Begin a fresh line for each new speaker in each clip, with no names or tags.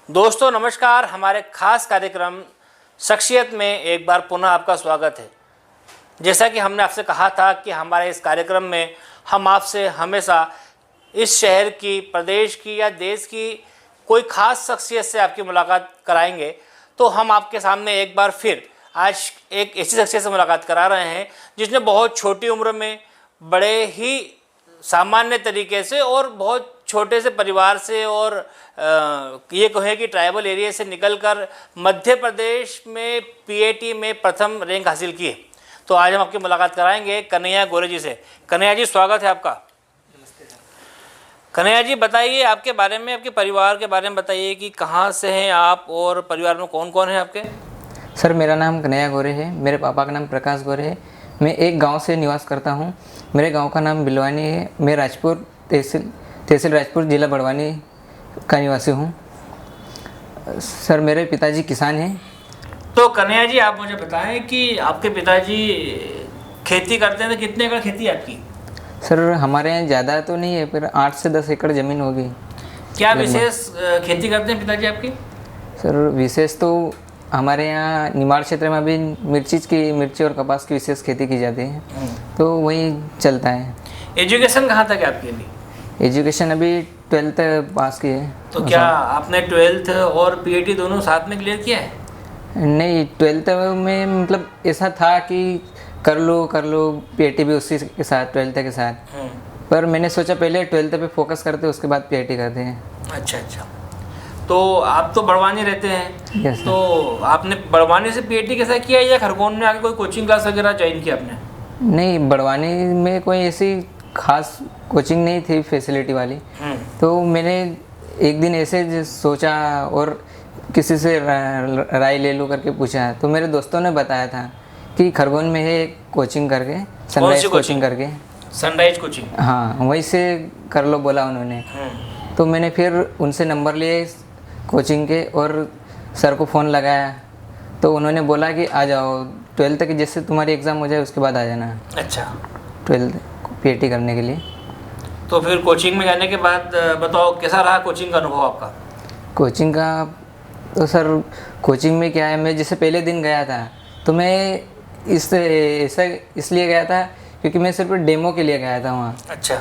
दोस्तों नमस्कार। हमारे खास कार्यक्रम शख्सियत में एक बार पुनः आपका स्वागत है। जैसा कि हमने आपसे कहा था कि हमारे इस कार्यक्रम में हम आपसे हमेशा इस शहर की, प्रदेश की या देश की कोई ख़ास शख्सियत से आपकी मुलाकात कराएंगे। तो हम आपके सामने एक बार फिर आज एक ऐसी शख्सियत से मुलाकात करा रहे हैं जिसने बहुत छोटी उम्र में बड़े ही सामान्य तरीके से और बहुत छोटे से परिवार से और ये कहें कि ट्राइबल एरिया से निकलकर मध्य प्रदेश में पीएटी में प्रथम रैंक हासिल की है। तो आज हम आपकी मुलाकात कराएंगे कन्हैया गोरे जी से। कन्हैया जी, स्वागत है आपका। कन्हैया जी, बताइए आपके बारे में, आपके परिवार के बारे में बताइए कि कहाँ से हैं आप और परिवार में कौन कौन है आपके।
सर, मेरा नाम कन्हैया गोरे है। मेरे पापा का नाम प्रकाश गोरे है। मैं एक गांव से निवास करता हूं। मेरे गांव का नाम बिलवानी है। मैं राजपुर तहसील राजपुर, जिला बड़वानी का निवासी हूं। सर, मेरे पिताजी किसान हैं।
तो कन्हैया जी, आप मुझे बताएं कि आपके पिताजी खेती करते हैं तो कितने एकड़ खेती है आपकी।
सर, हमारे यहाँ ज़्यादा तो नहीं है, पर 8 से 10 एकड़ ज़मीन होगी।
क्या विशेष खेती करते हैं पिताजी आपकी।
सर, विशेष तो हमारे यहाँ निमाड़ क्षेत्र में अभी मिर्ची और कपास की विशेष खेती की जाती है, तो वही चलता है।
एजुकेशन कहाँ तक है आपकी अभी।
एजुकेशन अभी 12th पास की है।
तो क्या आपने 12th और पीएटी दोनों साथ में क्लियर किया है।
नहीं, 12th में मतलब ऐसा था कि कर लो पीएटी भी उसी के साथ, 12th के साथ। पर मैंने सोचा पहले 12th पे फोकस करते, उसके बाद पीएटी करते हैं।
अच्छा। तो आप तो बड़वानी रहते हैं।
Yes,
तो आपने बड़वानी से पीएटी कैसा किया या खरगोन में आके कोई कोचिंग क्लास वगैरह ज्वाइन किया आपने।
नहीं, बड़वानी में कोई ऐसी खास कोचिंग नहीं थी फैसिलिटी वाली। तो मैंने एक दिन ऐसे सोचा और किसी से राय ले लूँ करके पूछा, तो मेरे दोस्तों ने बताया था कि खरगोन में है कोचिंग करके, सनराइज कोचिंग करके।
सनराइज कोचिंग,
हाँ, वहीं से कर लो बोला उन्होंने। तो मैंने फिर उनसे नंबर लिए कोचिंग के और सर को फ़ोन लगाया, तो उन्होंने बोला कि आ जाओ, 12th की जैसे तुम्हारी एग्ज़ाम हो जाए उसके बाद आ जाना।
अच्छा।
12th पीएटी करने के लिए।
तो फिर कोचिंग में जाने के बाद बताओ कैसा रहा कोचिंग का अनुभव आपका।
कोचिंग का तो सर, कोचिंग में क्या है, मैं जैसे पहले दिन गया था तो मैं इसलिए गया था क्योंकि मैं सिर्फ डेमो के लिए गया था वहाँ।
अच्छा।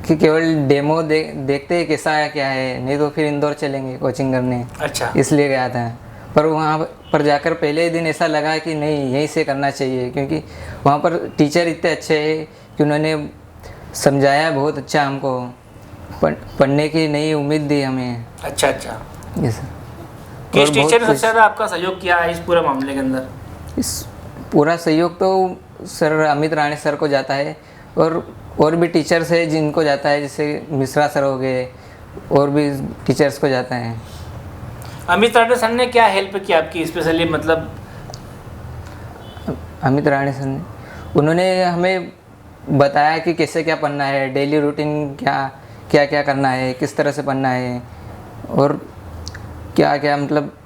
कि केवल डेमो देखते हैं कैसा है क्या है, नहीं तो फिर इंदौर चलेंगे कोचिंग करने।
अच्छा।
इसलिए गया था। पर वहाँ पर जाकर पहले दिन ऐसा लगा कि नहीं, यहीं से करना चाहिए, क्योंकि वहाँ पर टीचर इतने अच्छे हैं कि उन्होंने समझाया बहुत अच्छा हमको, पढ़ने की नई उम्मीद दी हमें।
अच्छा।
यस।
किस टीचर ने सबसे ज़्यादा आपका सहयोग किया है इस पूरे मामले के अंदर।
इस पूरा सहयोग तो सर अमित राणे सर को जाता है, और भी टीचर्स है जिनको जाता है, जैसे मिश्रा सर हो गए, और भी टीचर्स को जाता है।
अमित राणे सर ने क्या हेल्प की आपकी स्पेशली, मतलब।
अमित राणे सर ने उन्होंने हमें बताया कि कैसे क्या पढ़ना है, डेली रूटीन क्या करना है, किस तरह से पढ़ना है, और क्या मतलब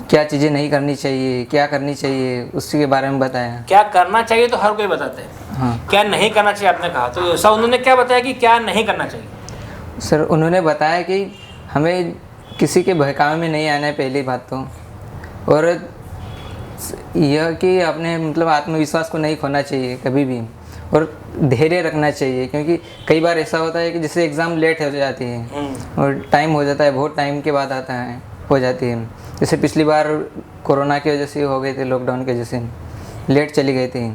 क्या चीज़ें नहीं करनी चाहिए, क्या करनी चाहिए, उसी के बारे में बताया।
क्या करना चाहिए तो हर कोई बताते हैं।
हाँ।
क्या नहीं करना चाहिए आपने कहा, तो ऐसा उन्होंने क्या बताया कि क्या नहीं करना चाहिए।
सर, उन्होंने बताया कि हमें किसी के बहकावे में नहीं आना है, पहली बात तो, और यह कि अपने मतलब आत्मविश्वास को नहीं खोना चाहिए कभी भी, और धैर्य रखना चाहिए, क्योंकि कई बार ऐसा होता है कि जैसे एग्ज़ाम लेट हो जाती है और टाइम हो जाता है, बहुत टाइम के बाद हो जाती है। जैसे पिछली बार कोरोना की वजह से हो गए थे, लॉकडाउन की वजह से लेट चली गई थी।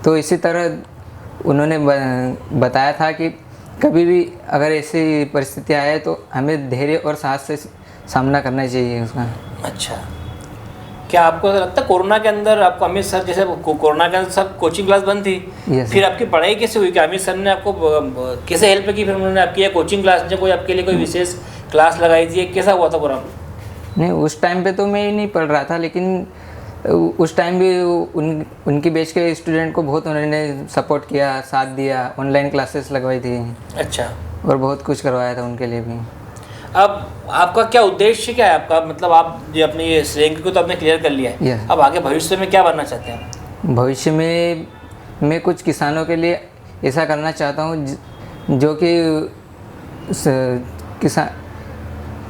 तो इसी तरह उन्होंने बताया था कि कभी भी अगर ऐसी परिस्थिति आए तो हमें धैर्य और साहस से सामना करना चाहिए उसका। अच्छा।
क्या आपको लगता है कोरोना के अंदर आपको अमित सर, जैसे कोरोना के अंदर सब कोचिंग क्लास बंद थी, फिर आपकी पढ़ाई कैसे हुई, कि अमित सर ने आपको कैसे हेल्प की, फिर उन्होंने आपकी या कोचिंग क्लास ने कोई आपके लिए कोई विशेष क्लास लगाई थी, कैसा हुआ था पूरा।
नहीं, उस टाइम पे तो मैं ही नहीं पढ़ रहा था, लेकिन उस टाइम भी उनकी बैच के स्टूडेंट को बहुत उन्होंने सपोर्ट किया, साथ दिया, ऑनलाइन क्लासेस लगवाई थी।
अच्छा।
और बहुत कुछ करवाया था उनके लिए भी।
अब आपका क्या उद्देश्य क्या है आपका, मतलब आप जो अपने ये रैंक को तो आपने क्लियर कर लिया है, अब आगे भविष्य में क्या बनना चाहते हैं।
भविष्य में मैं कुछ किसानों के लिए ऐसा करना चाहता हूँ जो कि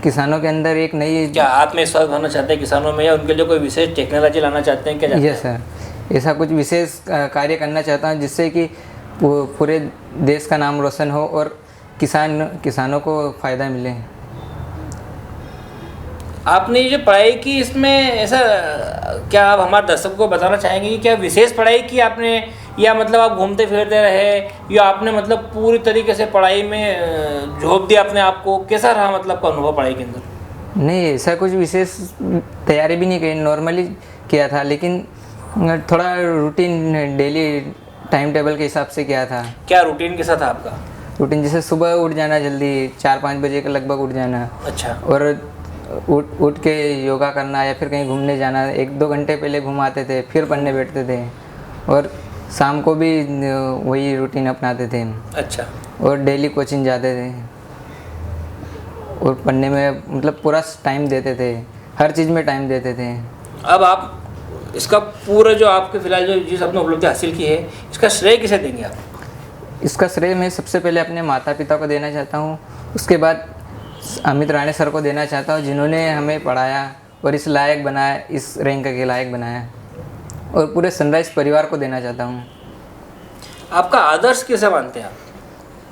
किसानों के अंदर एक नई
क्या आत्मविश्वास भरना चाहते हैं किसानों में, या उनके लिए कोई विशेष टेक्नोलॉजी लाना चाहते हैं, क्या चाहते हैं?
यस सर, ऐसा कुछ विशेष कार्य करना चाहता हूँ जिससे कि पूरे देश का नाम रोशन हो और किसानों को फ़ायदा मिले।
आपने ये जो पढ़ाई की, इसमें ऐसा क्या आप हमारे दर्शकों को बताना चाहेंगे कि क्या विशेष पढ़ाई की आपने, या मतलब आप घूमते फिरते रहे, या आपने मतलब पूरी तरीके से पढ़ाई में झोंक दिया अपने आप को? कैसा रहा मतलब का अनुभव पढ़ाई के अंदर?
नहीं, ऐसा कुछ विशेष तैयारी भी नहीं की, नॉर्मली किया था, लेकिन थोड़ा रूटीन डेली टाइम टेबल के हिसाब से किया था।
क्या रूटीन कैसा था आपका?
रूटीन जैसे सुबह उठ जाना, जल्दी 4-5 बजे के लगभग उठ जाना।
अच्छा।
और उठ के योगा करना या फिर कहीं घूमने जाना, 1-2 घंटे पहले घुमाते थे, फिर पढ़ने बैठते थे, और शाम को भी वही रूटीन अपनाते थे।
अच्छा।
और डेली कोचिंग जाते थे और पढ़ने में मतलब पूरा टाइम देते थे, हर चीज़ में टाइम देते थे।
अब आप इसका पूरा जो आपके फिलहाल जो जिस आपने उपलब्धि हासिल की है, इसका श्रेय किसे देंगे आप?
इसका श्रेय मैं सबसे पहले अपने माता पिता को देना चाहता हूँ, उसके बाद अमित राणे सर को देना चाहता हूँ जिन्होंने हमें पढ़ाया और इस लायक बनाया, इस रैंक के लायक बनाया, और पूरे सनराइज परिवार को देना चाहता हूँ।
आपका आदर्श किसे मानते हैं आप?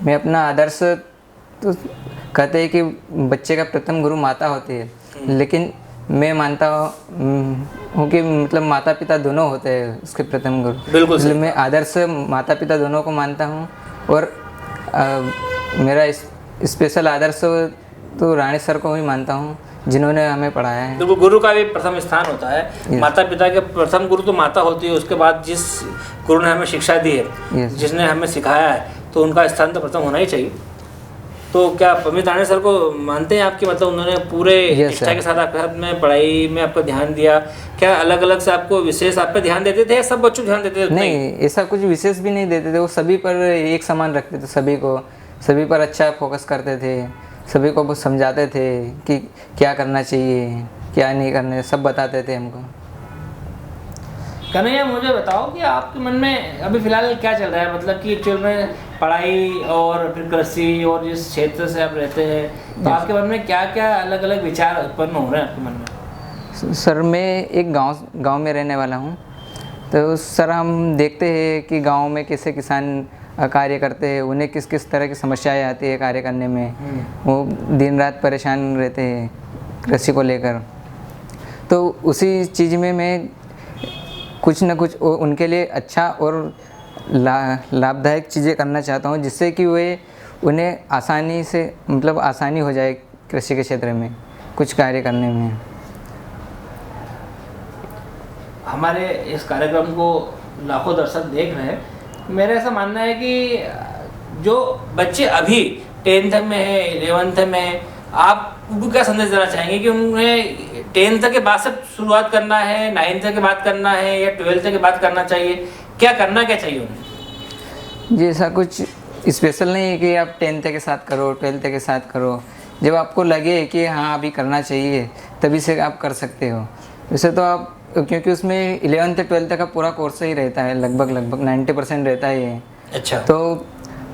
मैं अपना आदर्श तो कहते हैं कि बच्चे का प्रथम गुरु माता होती है, लेकिन मैं मानता हूँ कि मतलब माता पिता दोनों होते हैं उसके प्रथम गुरु।
बिल्कुल सही।
इसलिए मैं आदर्श माता पिता दोनों को मानता हूँ, और मेरा स्पेशल आदर्श तो राणे सर को ही मानता हूँ जिन्होंने हमें पढ़ाया है।
देखो, गुरु का भी प्रथम स्थान होता है। माता पिता के प्रथम गुरु तो माता होती है, उसके बाद जिस गुरु ने हमें शिक्षा दी है, जिसने हमें सिखाया है, तो उनका स्थान तो प्रथम होना ही चाहिए। तो क्या अमित राणे सर को मानते हैं आपकी, मतलब उन्होंने पूरे निष्ठा के साथ आपके साथ में पढ़ाई में आपका ध्यान दिया? क्या अलग अलग से आपको विशेष आप पे ध्यान देते थे, या सब बच्चों को ध्यान देते थे?
नहीं, ऐसा कुछ विशेष भी नहीं देते थे, वो सभी पर एक समान रखते थे, सभी पर अच्छा फोकस करते थे, सभी को समझाते थे कि क्या करना चाहिए क्या नहीं करना, सब बताते थे हमको।
कन्हैया, मुझे बताओ कि आपके मन में अभी फिलहाल क्या चल रहा है, मतलब कि एक्चुअल में पढ़ाई और फिर कृषि और जिस क्षेत्र से आप रहते हैं, तो आपके मन में क्या क्या अलग अलग विचार उत्पन्न हो रहे हैं आपके मन में?
सर, मैं एक गांव में रहने वाला हूं, तो सर हम देखते हैं कि गांव में कैसे किसान कार्य करते हैं, उन्हें किस किस तरह की समस्याएं आती है कार्य करने में, वो दिन रात परेशान रहते हैं कृषि को लेकर। तो उसी चीज़ में मैं कुछ न कुछ उनके लिए अच्छा और लाभदायक चीज़ें करना चाहता हूँ, जिससे कि उन्हें आसानी से मतलब आसानी हो जाए कृषि के क्षेत्र में कुछ कार्य करने में।
हमारे इस कार्यक्रम को लाखों दर्शक देख रहे हैं। मेरा ऐसा मानना है कि जो बच्चे अभी 10th में है, 11th में है, आप उनको क्या संदेश देना चाहेंगे कि उन्हें 10th के बाद से शुरुआत करना है, 9th के बाद करना है, या 12th के बाद करना चाहिए? क्या चाहिए उन्हें?
जी, ऐसा कुछ स्पेशल नहीं है कि आप 10th के साथ करो, 12th के साथ करो। जब आपको लगे कि हाँ अभी करना चाहिए, तभी से आप कर सकते हो। वैसे तो आप, क्योंकि उसमें 11th 12th का पूरा कोर्स ही रहता है, लगभग 90% रहता है ये।
अच्छा।
तो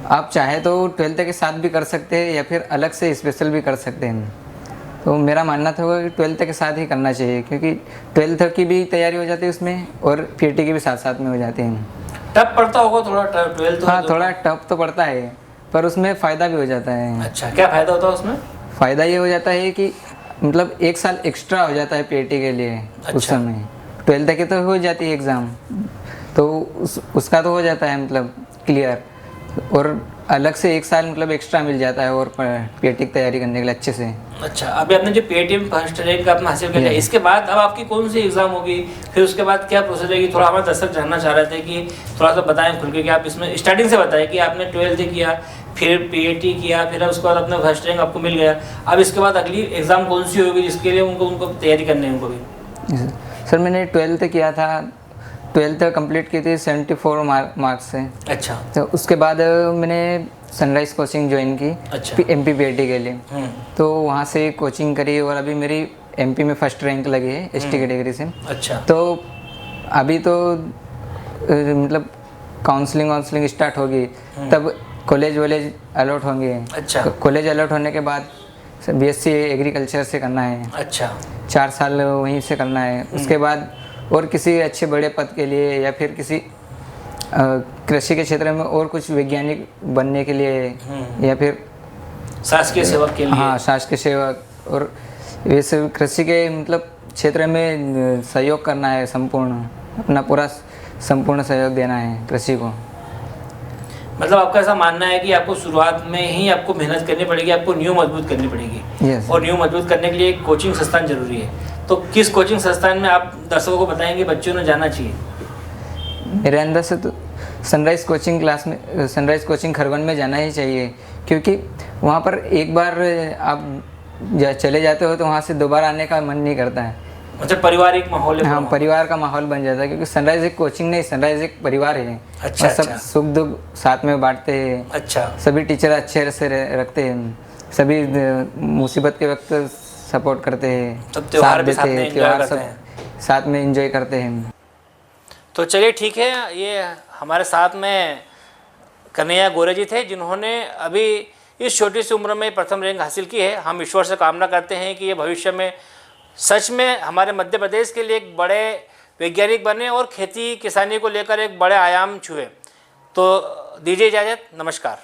आप चाहे तो 12th के साथ भी कर सकते हैं, या फिर अलग से स्पेशल भी कर सकते हैं। तो मेरा मानना था कि 12th के साथ ही करना चाहिए, क्योंकि 12th की भी तैयारी हो जाती है उसमें, और पीटी की भी साथ साथ में हो जाती है।
टफ पड़ता होगा थोड़ा 12th?
हाँ, थोड़ा टफ तो पड़ता है, पर उसमें फ़ायदा भी हो जाता है।
अच्छा, क्या फ़ायदा होता है उसमें?
फ़ायदा ये हो जाता है कि मतलब 1 साल एक्स्ट्रा हो जाता है पीटी के लिए।
अच्छा।
उस समय 12th की तो हो जाती है एग्ज़ाम, तो उसका तो हो जाता है मतलब क्लियर, और अलग से 1 साल मतलब एक्स्ट्रा मिल जाता है और पीटी की तैयारी करने के लिए अच्छे से।
अच्छा, अभी आपने जो पीटी में फर्स्ट रैंक आपने हासिल कर लिया, इसके बाद अब आपकी कौन सी एग्जाम होगी, फिर उसके बाद क्या प्रोसेस रहेगी? थोड़ा हमारे दर्शक जानना चाह रहे थे कि थोड़ा सा बताएं खुल के कि आप इसमें स्टार्टिंग से बताएं कि आपने 12th किया, फिर पीटी किया, फिर उसके बाद अपना फर्स्ट रैंक आपको मिल गया, अब इसके बाद अगली एग्ज़ाम कौन सी होगी जिसके लिए उनको तैयारी करनी है उनको भी?
सर, मैंने 12th किया था, 12th कंप्लीट की थी 74 मार्क्स से।
अच्छा।
तो उसके बाद मैंने सनराइज कोचिंग ज्वाइन की।
अच्छा।
MP PAT के लिए। तो वहाँ से कोचिंग करी, और अभी मेरी MP में फर्स्ट रैंक लगी है ST कैटेगरी से।
अच्छा।
तो अभी तो मतलब काउंसलिंग स्टार्ट होगी, तब कॉलेज अलॉट होंगे।
अच्छा।
कॉलेज अलॉट होने के बाद BSc एग्रीकल्चर से करना है,
अच्छा
4 साल वहीं से करना है। उसके बाद और किसी अच्छे बड़े पद के लिए या फिर किसी कृषि के क्षेत्र में और कुछ वैज्ञानिक बनने के लिए या फिर
शासकीय सेवक के लिए।
हाँ, शासकीय सेवक। और वैसे कृषि के मतलब क्षेत्र में सहयोग करना है, संपूर्ण अपना पूरा संपूर्ण सहयोग देना है कृषि को।
मतलब आपका ऐसा मानना है कि आपको शुरुआत में ही आपको मेहनत करनी पड़ेगी, आपको नींव मजबूत करनी पड़ेगी।
Yes.
और नींव मजबूत करने के लिए एक कोचिंग संस्थान जरूरी है। तो किस कोचिंग संस्थान में आप दर्शकों को बताएंगे बच्चों ने जाना चाहिए?
मेरे अंदर से तो सनराइज़ कोचिंग क्लास में, सनराइज़ कोचिंग खरगोन में जाना ही चाहिए, क्योंकि वहाँ पर एक बार आप चले जाते हो तो वहाँ से दोबारा आने का मन नहीं करता है।
अच्छा, पारिवारिक माहौल है।
हाँ, परिवार का माहौल बन जाता है, क्योंकि सनराइज़ एक कोचिंग नहीं, सनराइज़ एक परिवार है।
अच्छा,
और सब
अच्छा।
सुख दुख साथ में बांटते हैं।
अच्छा,
सभी टीचर अच्छे से रखते हैं, सभी मुसीबत के वक्त सपोर्ट करते हैं,
सब त्योहार भी
देते
साथ में
हैं,
enjoy
त्योहार
करते
सब
हैं।
साथ में एंजॉय करते हैं।
तो चलिए ठीक है, ये हमारे साथ में कन्हैया गोरे जी थे, जिन्होंने अभी इस छोटी सी उम्र में प्रथम रैंक हासिल की है। हम ईश्वर से कामना करते हैं कि ये भविष्य में सच में हमारे मध्य प्रदेश के लिए एक बड़े वैज्ञानिक बने और खेती किसानी को लेकर एक बड़े आयाम छुए। तो दीजिए इजाज़त, नमस्कार।